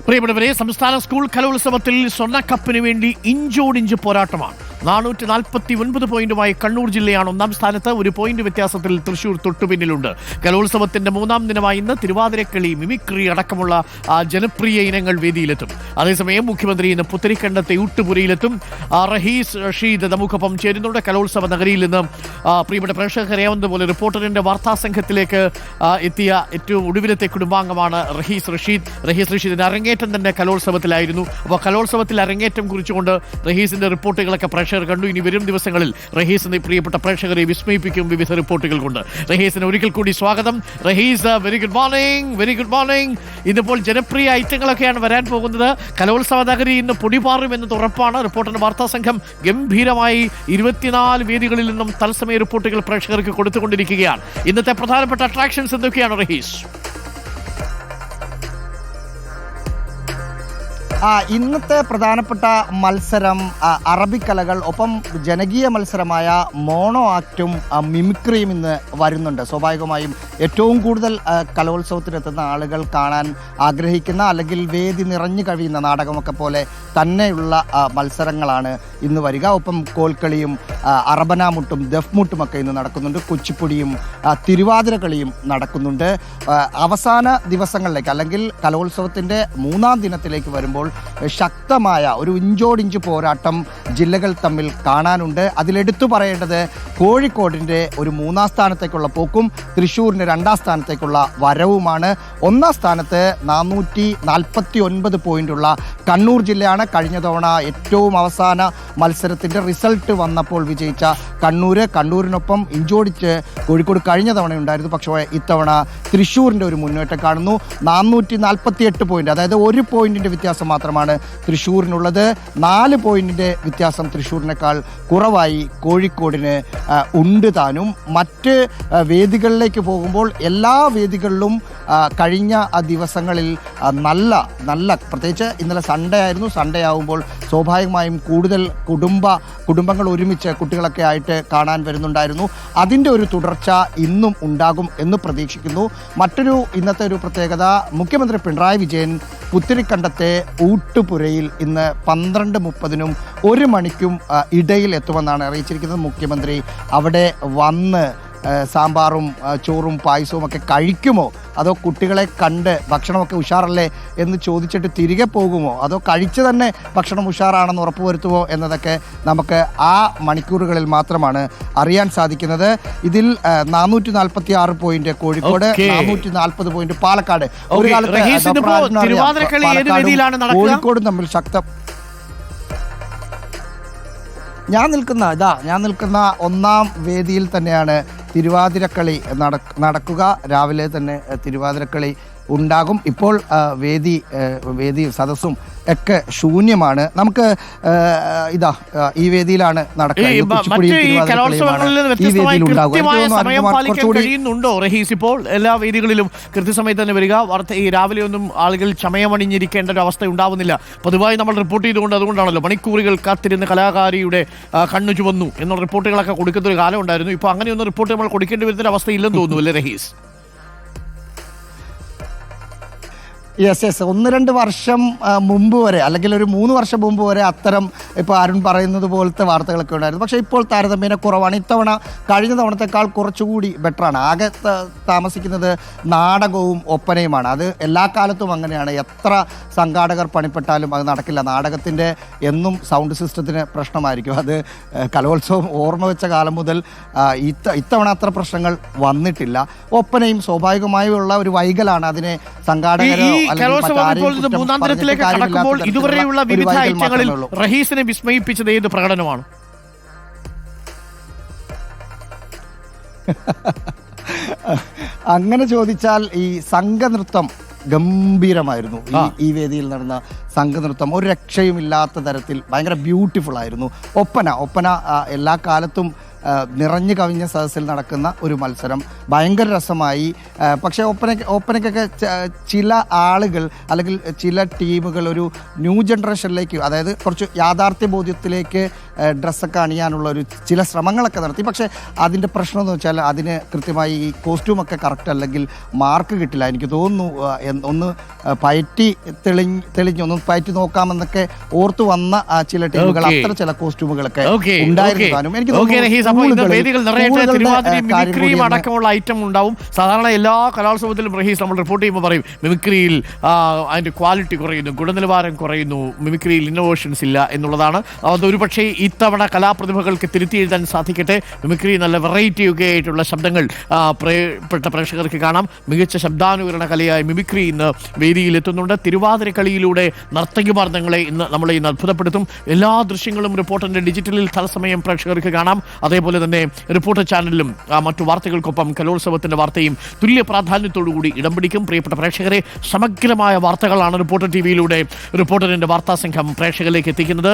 പ്രിയപ്പെട്ടവരെ, സംസ്ഥാന സ്കൂൾ കലോത്സവത്തിൽ സ്വർണ്ണക്കപ്പിന് വേണ്ടി ഇഞ്ചോടിഞ്ച് പോരാട്ടമാണ്. 449 പോയിന്റുമായി കണ്ണൂർ ജില്ലയാണ് ഒന്നാം സ്ഥാനത്ത്. ഒരു പോയിന്റ് വ്യത്യാസത്തിൽ തൃശൂർ തൊട്ടുപിന്നിലുണ്ട്. കലോത്സവത്തിന്റെ മൂന്നാം ദിനമായി ഇന്ന് തിരുവാതിരക്കളി, മിമിക്രി അടക്കമുള്ള ജനപ്രിയ ഇനങ്ങൾ വേദിയിലെത്തും. അതേസമയം മുഖ്യമന്ത്രി ഇന്ന് പുത്തരിക്കണ്ടത്തെ ഊട്ടുപുരയിലെത്തും. റഹീസ് റഷീദ് നമുക്കൊപ്പം ചേരുന്നുണ്ട്. കലോത്സവ നഗരിയിൽ നിന്ന് പ്രിയപ്പെട്ട പ്രേക്ഷകരേവന്ത് പോലെ റിപ്പോർട്ടറിന്റെ വാർത്താ സംഘത്തിലേക്ക് എത്തിയ ഏറ്റവും ഒടുവിലത്തെ കുടുംബാംഗമാണ് റഹീസ് റഷീദ്. റഹീസ് റഷീദിന്റെ അരങ്ങേറ്റം തന്നെ കലോത്സവത്തിലായിരുന്നു. അപ്പോൾ കലോത്സവത്തിൽ അരങ്ങേറ്റം കുറിച്ചുകൊണ്ട് റഹീസിന്റെ റിപ്പോർട്ടുകളൊക്കെ പ്രേക്ഷകർ കണ്ടു. ഇനി വരും ദിവസങ്ങളിൽ റഹീസ് പ്രിയപ്പെട്ട പ്രേക്ഷകരെ വിസ്മയിപ്പിക്കും വിവിധ റിപ്പോർട്ടുകൾ കൊണ്ട്. റഹീസിന് ഒരിക്കൽ കൂടി സ്വാഗതം. Rahees, very good morning. Very good morning. ഇന്നിപ്പോൾ ജനപ്രിയ ഐറ്റങ്ങളൊക്കെയാണ് വരാൻ പോകുന്നത്. കലോത്സവ നഗരി ഇന്ന് പൊടിപാറും എന്നത് ഉറപ്പാണ്. റിപ്പോർട്ടറിന്റെ വാർത്താ സംഘം ഗംഭീരമായി 24 വേദികളിൽ നിന്നും തത്സമയ റിപ്പോർട്ടുകൾ പ്രേക്ഷകർക്ക് കൊടുത്തുകൊണ്ടിരിക്കുകയാണ്. ഇന്നത്തെ പ്രധാനപ്പെട്ട അട്രാക്ഷൻസ് എന്തൊക്കെയാണ് റഹീസ്? ഇന്നത്തെ പ്രധാനപ്പെട്ട മത്സരം അറബിക്കലകൾ, ഒപ്പം ജനകീയ മത്സരമായ മോണോ ആക്റ്റും മിമിക്രിയും ഇന്ന് വരുന്നുണ്ട്. സ്വാഭാവികമായും ഏറ്റവും കൂടുതൽ കലോത്സവത്തിനെത്തുന്ന ആളുകൾ കാണാൻ ആഗ്രഹിക്കുന്ന, അല്ലെങ്കിൽ വേദി നിറഞ്ഞു കഴിയുന്ന നാടകമൊക്കെ പോലെ തന്നെയുള്ള മത്സരങ്ങളാണ് ഇന്ന് വരിക. ഒപ്പം കോൽക്കളിയും അറബനാമുട്ടും ദഫ്മുട്ടുമൊക്കെ ഇന്ന് നടക്കുന്നുണ്ട്. കുച്ചിപ്പുടിയും തിരുവാതിരക്കളിയും നടക്കുന്നുണ്ട്. അവസാന ദിവസങ്ങളിലേക്ക്, അല്ലെങ്കിൽ കലോത്സവത്തിൻ്റെ മൂന്നാം ദിനത്തിലേക്ക് വരുമ്പോൾ ശക്തമായ ഒരു ഇഞ്ചോടിഞ്ച് പോരാട്ടം ജില്ലകൾ തമ്മിൽ കാണാനുണ്ട്. അതിലെടുത്തു പറയേണ്ടത് കോഴിക്കോടിൻ്റെ ഒരു 3ാം സ്ഥാനത്തേക്കുള്ള പോക്കും തൃശ്ശൂരിൻ്റെ 2ാം സ്ഥാനത്തേക്കുള്ള വരവുമാണ്. 1ാം സ്ഥാനത്ത് 449 പോയിന്റുള്ള കണ്ണൂർ ജില്ലയാണ്. കഴിഞ്ഞ തവണ ഏറ്റവും അവസാന മത്സരത്തിൻ്റെ റിസൾട്ട് വന്നപ്പോൾ വിജയിച്ച കണ്ണൂരിനൊപ്പം ഇഞ്ചോടിച്ച് കോഴിക്കോട് കഴിഞ്ഞ തവണ ഉണ്ടായിരുന്നു. പക്ഷേ ഇത്തവണ തൃശ്ശൂരിൻ്റെ ഒരു മുന്നേറ്റം കാണുന്നു. 448 പോയിന്റ്, അതായത് 1 പോയിന്റിൻ്റെ വ്യത്യാസം മാത്രമാണ് തൃശ്ശൂരിനുള്ളത്. 4 പോയിന്റിൻ്റെ വ്യത്യാസം തൃശ്ശൂരിനേക്കാൾ കുറവായി കോഴിക്കോടിന് ഉണ്ട് താനും. മറ്റ് വേദികളിലേക്ക് പോകുമ്പോൾ എല്ലാ വേദികളിലും കഴിഞ്ഞ ദിവസങ്ങളിൽ നല്ല പ്രത്യേകിച്ച് ഇന്നലെ സൺഡേ ആയിരുന്നു. സൺഡേ ആകുമ്പോൾ സ്വാഭാവികമായും കൂടുതൽ കുടുംബങ്ങൾ ഒരുമിച്ച് കുട്ടികളൊക്കെ ആയിട്ട് കാണാൻ വരുന്നുണ്ടായിരുന്നു. അതിൻ്റെ ഒരു തുടർച്ച ഇന്നും ഉണ്ടാകും എന്ന് പ്രതീക്ഷിക്കുന്നു. ഇന്നത്തെ ഒരു പ്രത്യേകത, മുഖ്യമന്ത്രി പിണറായി വിജയൻ പുത്തിരിക്കണ്ടത്തെ ഊട്ടുപുരയിൽ ഇന്ന് 12:30-നും 1 മണിക്കും ഇടയിൽ എത്തുമെന്നാണ് അറിയിച്ചിരിക്കുന്നത്. മുഖ്യമന്ത്രി അവിടെ വന്ന് സാമ്പാറും ചോറും പായസവും ഒക്കെ കഴിക്കുമോ, അതോ കുട്ടികളെ കണ്ട് ഭക്ഷണമൊക്കെ ഉഷാറല്ലേ എന്ന് ചോദിച്ചിട്ട് തിരികെ പോകുമോ, അതോ കഴിച്ച് തന്നെ ഭക്ഷണം ഉഷാറാണെന്ന് ഉറപ്പുവരുത്തുമോ എന്നതൊക്കെ നമുക്ക് ആ മണിക്കൂറുകളിൽ മാത്രമാണ് അറിയാൻ സാധിക്കുന്നത്. ഇതിൽ 446 പോയിന്റ് കോഴിക്കോട്, 440 പോയിന്റ് പാലക്കാട്. ഒരു കാലത്ത് കോഴിക്കോടും തമ്മിൽ ഞാൻ നിൽക്കുന്ന 1ാം വേദിയിൽ തന്നെയാണ് തിരുവാതിരക്കളി നടക്കുക. രാവിലെ തന്നെ തിരുവാതിരക്കളി ഉണ്ടാകും. ഇപ്പോൾ വേദി സദസ്സും ഒക്കെ ശൂന്യമാണ്. നമുക്ക് ഈ വേദിയിലാണ് കഴിയുന്നുണ്ടോ റഹീസ്? ഇപ്പോൾ എല്ലാ വേദികളിലും കൃത്യസമയത്ത് തന്നെ വരിക. ഈ രാവിലെ ഒന്നും ആളുകൾ ചമയമണിഞ്ഞിരിക്കേണ്ട ഒരു അവസ്ഥ ഉണ്ടാവുന്നില്ല. പൊതുവായി നമ്മൾ റിപ്പോർട്ട് ചെയ്തുകൊണ്ട് അതുകൊണ്ടാണല്ലോ മണിക്കൂറുകൾ കാത്തിരുന്ന് കലാകാരിയുടെ കണ്ണു ചുവന്നു എന്നുള്ള റിപ്പോർട്ടുകളൊക്കെ കൊടുക്കുന്ന ഒരു കാലം ഉണ്ടായിരുന്നു. ഇപ്പോൾ അങ്ങനെയൊന്നും റിപ്പോർട്ട് നമ്മൾ കൊടുക്കേണ്ടി വരുന്ന അവസ്ഥയില്ലെന്ന് തോന്നുന്നു അല്ലേ റഹീസ്? യെസ് 1-2 വർഷം മുമ്പ് വരെ, അല്ലെങ്കിൽ ഒരു 3 വർഷം മുമ്പ് വരെ അത്തരം ഇപ്പോൾ അരുൺ പറയുന്നത് പോലത്തെ വാർത്തകളൊക്കെ ഉണ്ടായിരുന്നു. പക്ഷേ ഇപ്പോൾ താരതമ്യേന കുറവാണ്. ഇത്തവണ കഴിഞ്ഞ തവണത്തേക്കാൾ കുറച്ചുകൂടി ബെറ്ററാണ്. ആകെ താമസിക്കുന്നത് നാടകവും ഒപ്പനയുമാണ്. അത് എല്ലാ കാലത്തും അങ്ങനെയാണ്. എത്ര സംഘാടകർ പണിപ്പെട്ടാലും അത് നടക്കില്ല. നാടകത്തിൻ്റെ എന്നും സൗണ്ട് സിസ്റ്റത്തിന് പ്രശ്നമായിരിക്കും. അത് കലോത്സവം ഓർമ്മ വെച്ച കാലം മുതൽ ഇത്തവണ അത്ര പ്രശ്നങ്ങൾ വന്നിട്ടില്ല. ഒപ്പനയും സ്വാഭാവികമായുള്ള ഒരു വൈകലാണ്. അതിനെ സംഘാടകരോ മൂന്നാം ദിനത്തിലേക്ക് കടക്കുമ്പോൾ ഇതുവരെയുള്ള വിവിധ ഐറ്റങ്ങളിൽ റഹീസിനെ വിസ്മയിപ്പിച്ചത് ഏത് പ്രകടനമാണ്? അങ്ങനെ ചോദിച്ചാൽ ഈ സംഘനൃത്തം ഗംഭീരമായിരുന്നു. ഈ വേദിയിൽ നടന്ന സംഘനൃത്തം ഒരു രക്ഷയുമില്ലാത്ത തരത്തിൽ ഭയങ്കര ബ്യൂട്ടിഫുൾ ആയിരുന്നു. ഒപ്പന എല്ലാ കാലത്തും നിറഞ്ഞു കവിഞ്ഞ സദസ്സിൽ നടക്കുന്ന ഒരു മത്സരം. ഭയങ്കര രസമായി. പക്ഷേ ഒപ്പനയ്ക്കൊക്കെ ചില ആളുകൾ അല്ലെങ്കിൽ ചില ടീമുകൾ ഒരു ന്യൂ ജനറേഷനിലേക്ക്, അതായത് കുറച്ച് യാഥാർത്ഥ്യ ബോധ്യത്തിലേക്ക് ഡ്രസ്സൊക്കെ അണിയാനുള്ള ഒരു ചില ശ്രമങ്ങളൊക്കെ നടത്തി. പക്ഷേ അതിൻ്റെ പ്രശ്നം എന്ന് വെച്ചാൽ അതിന് കൃത്യമായി ഈ കോസ്റ്റ്യൂമൊക്കെ കറക്റ്റ് അല്ലെങ്കിൽ മാർക്ക് കിട്ടില്ല. എനിക്ക് തോന്നുന്നു ഒന്ന് പയറ്റി തെളിഞ്ഞൊന്ന് പയറ്റി നോക്കാമെന്നൊക്കെ ഓർത്തു വന്ന ചില ടീമുകൾ അത്ര ചില കോസ്റ്റ്യൂമുകളൊക്കെ ഉണ്ടായിരുന്നു. എനിക്ക് അടക്കമുള്ള ഐറ്റം ഉണ്ടാവും. സാധാരണ എല്ലാ കലോത്സവത്തിലും റഹീസ് നമ്മൾ റിപ്പോർട്ട് ചെയ്യുമ്പോൾ പറയും മിമിക്രിയിൽ അതിന്റെ ക്വാളിറ്റി കുറയുന്നു, ഗുണനിലവാരം കുറയുന്നു, മിമിക്രിയിൽ ഇന്നോവേഷൻസ് ഇല്ല എന്നുള്ളതാണ്. അതൊരു പക്ഷേ ഇത്തവണ കലാപ്രതിഭകൾക്ക് തിരുത്തി എഴുതാൻ സാധിക്കട്ടെ. മിമിക്രി നല്ല വെറൈറ്റി ഒക്കെ ആയിട്ടുള്ള ശബ്ദങ്ങൾ പ്രിയപ്പെട്ട പ്രേക്ഷകർക്ക് കാണാം. മികച്ച ശബ്ദാനുകരണ കലയായ മിമിക്രി ഇന്ന് വേദിയിൽ എത്തുന്നുണ്ട്. തിരുവാതിര കളിയിലൂടെ നർത്തകിമാർ നമ്മളെ ഇന്ന് അത്ഭുതപ്പെടുത്തും. എല്ലാ ദൃശ്യങ്ങളും റിപ്പോർട്ടറിന്റെ ഡിജിറ്റലിൽ തത്സമയം പ്രേക്ഷകർക്ക് കാണാം. അതേപോലെ തന്നെ റിപ്പോർട്ടർ ചാനലിലും മറ്റു വാർത്തകൾക്കൊപ്പം കലോത്സവത്തിന്റെ വാർത്തയും തുല്യ പ്രാധാന്യത്തോടുകൂടി ഇടം പിടിക്കും. പ്രിയപ്പെട്ട പ്രേക്ഷകരെ, സമഗ്രമായ വാർത്തകളാണ് റിപ്പോർട്ടർ ടിവിയിലൂടെ റിപ്പോർട്ടറിന്റെ വാർത്താ സംഘം പ്രേക്ഷകരിലേക്ക് എത്തിക്കുന്നത്.